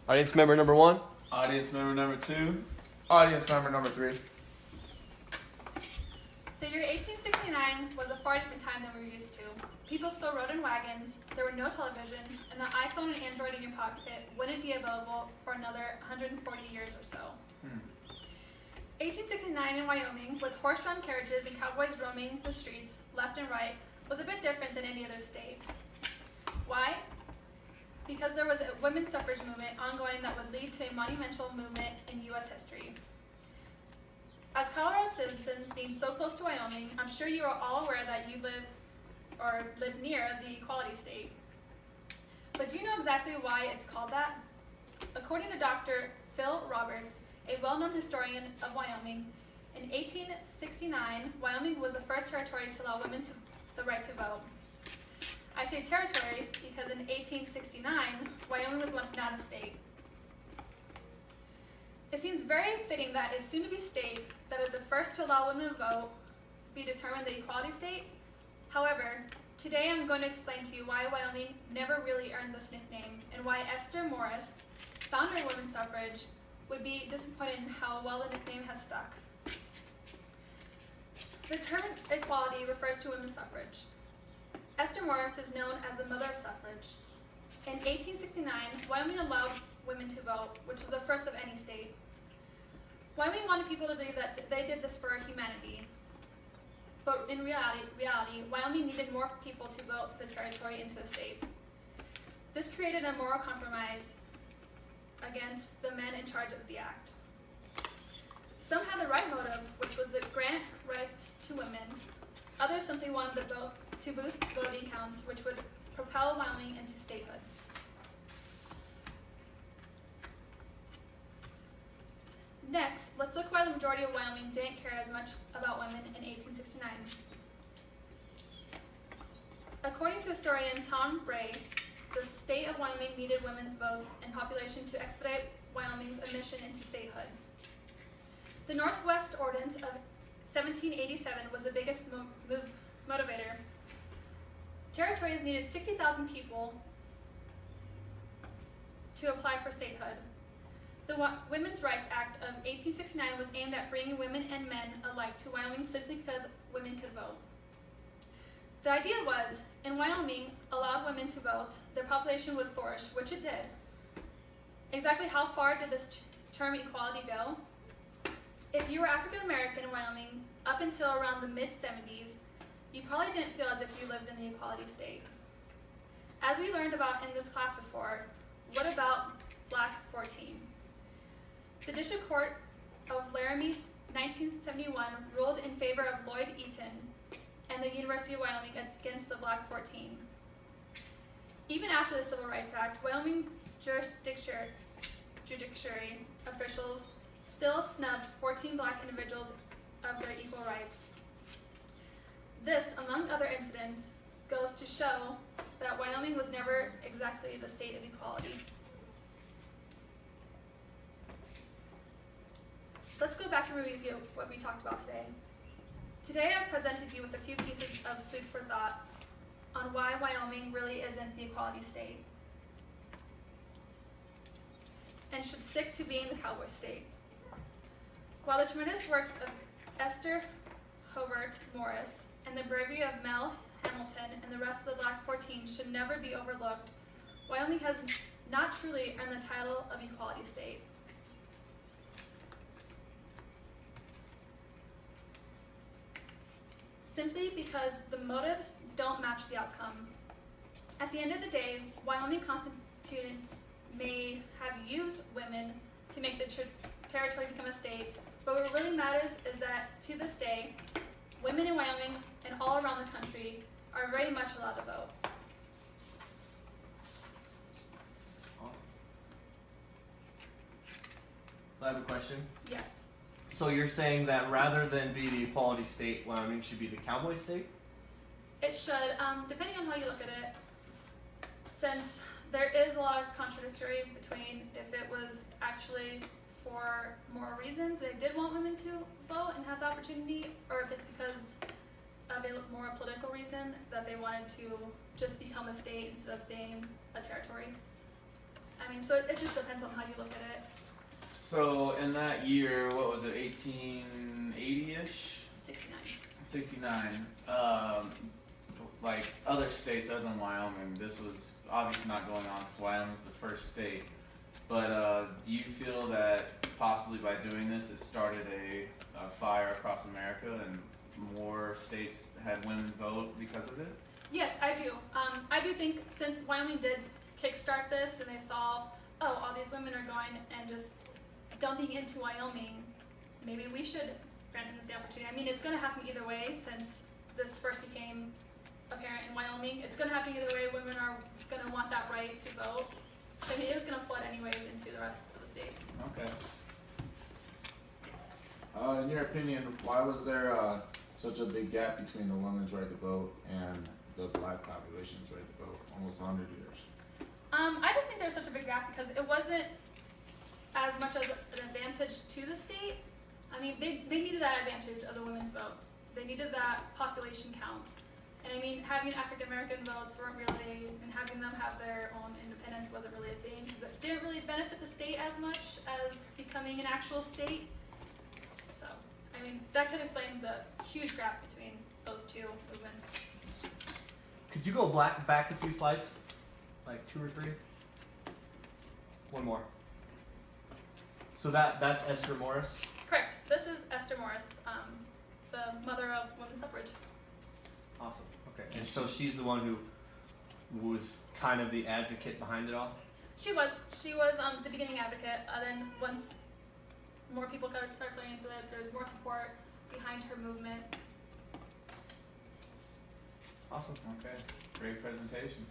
Audience member number 1. Audience member number 2. Audience member number 3. The year 1869 was a far different time than we were used to. People still rode in wagons, there were no televisions, and the iPhone and Android in your pocket wouldn't be available for another 140 years or so. 1869 in Wyoming, with horse-drawn carriages and cowboys roaming the streets left and right, was a bit different than any other state. Why? Because there was a women's suffrage movement ongoing that would lead to a monumental movement in U.S. history. As Colorado citizens, being so close to Wyoming, I'm sure you are all aware that you live near the Equality State. But do you know exactly why it's called that? According to Dr. Phil Roberts, a well-known historian of Wyoming, in 1869, Wyoming was the first territory to allow women the right to vote. I say territory because in 1869, Wyoming was not a state. It seems very fitting that a soon-to-be state that is the first to allow women to vote be determined the Equality State. However, today I'm going to explain to you why Wyoming never really earned this nickname and why Esther Morris, founder of women's suffrage, would be disappointed in how well the nickname has stuck. The term equality refers to women's suffrage. Esther Morris is known as the mother of suffrage. In 1869, Wyoming allowed women to vote, which was the first of any state. Wyoming wanted people to believe that they did this for humanity. But in reality, Wyoming needed more people to vote the territory into a state. This created a moral compromise against the men in charge of the act. Some had the right motive, which was to grant rights to women. Others simply wanted the vote to boost voting counts, which would propel Wyoming into statehood. Next, let's look why the majority of Wyoming didn't care as much about women in 1869. According to historian Tom Ray, the state of Wyoming needed women's votes and population to expedite Wyoming's admission into statehood. The Northwest Ordinance of 1787 was the biggest motivator. Territories needed 60,000 people to apply for statehood. The Women's Rights Act of 1869 was aimed at bringing women and men alike to Wyoming simply because women could vote. The idea was, in Wyoming, allowed women to vote, their population would flourish, which it did. Exactly how far did this term equality go? If you were African American in Wyoming up until around the mid-70s, you probably didn't feel as if you lived in the equality state. As we learned about in this class before, what about Black 14? The District Court of Laramie, 1971, ruled in favor of Lloyd Eaton and the University of Wyoming against the Black 14. Even after the Civil Rights Act, Wyoming judiciary officials still snubbed 14 Black individuals of their equal rights. This, among other incidents, goes to show that Wyoming was never exactly the state of equality. Let's go back and review what we talked about today. Today I've presented you with a few pieces of food for thought on why Wyoming really isn't the equality state and should stick to being the cowboy state. While the tremendous works of Esther Hobart Morris and the bravery of Mel Hamilton and the rest of the Black 14 should never be overlooked, Wyoming has not truly earned the title of equality state. Simply because the motives don't match the outcome. At the end of the day, Wyoming constituents may have used women to make the territory become a state, but what really matters is that to this day, women in Wyoming and all around the country are very much allowed to vote. Awesome. I have a question. Yes. So you're saying that rather than be the equality state, Wyoming should be the cowboy state? It should, depending on how you look at it, since there is a lot of contradictory between if it was actually for moral reasons, they did want women to vote and have the opportunity, or if it's because of a more political reason that they wanted to just become a state instead of staying a territory. I mean, mean, so it just depends on how you look at it. So in that year, what was it, 1880-ish? 69. 69. Like other states other than Wyoming, this was obviously not going on because Wyoming's the first state. But do you feel that possibly by doing this, it started a fire across America and more states had women vote because of it? Yes, I do. I do think since Wyoming did kickstart this and they saw, oh, all these women are going and just dumping into Wyoming, maybe we should grant them the opportunity. I mean, it's going to happen either way since this first became apparent in Wyoming. It's going to happen either way. Women are going to want that right to vote. So I mean, it was going to flood anyways into the rest of the states. Okay. Yes. In your opinion, why was there such a big gap between the women's right to vote and the black population's right to vote? Almost 100 years. I just think there's such a big gap because it wasn't as much as an advantage to the state. I mean, they needed that advantage of the women's votes. They needed that population count. And I mean, having African American votes weren't really, and having them have their own independence wasn't really a thing because it didn't really benefit the state as much as becoming an actual state. So, I mean, that could explain the huge gap between those two movements. Could you go back a few slides? Like 2 or 3? One more. So that's Esther Morris. Correct. This is Esther Morris, the mother of women's suffrage. Awesome. Okay. And so she's the one who was kind of the advocate behind it all? She was the beginning advocate. Then once more people started flowing into it, there was more support behind her movement. Awesome. Okay. Great presentation.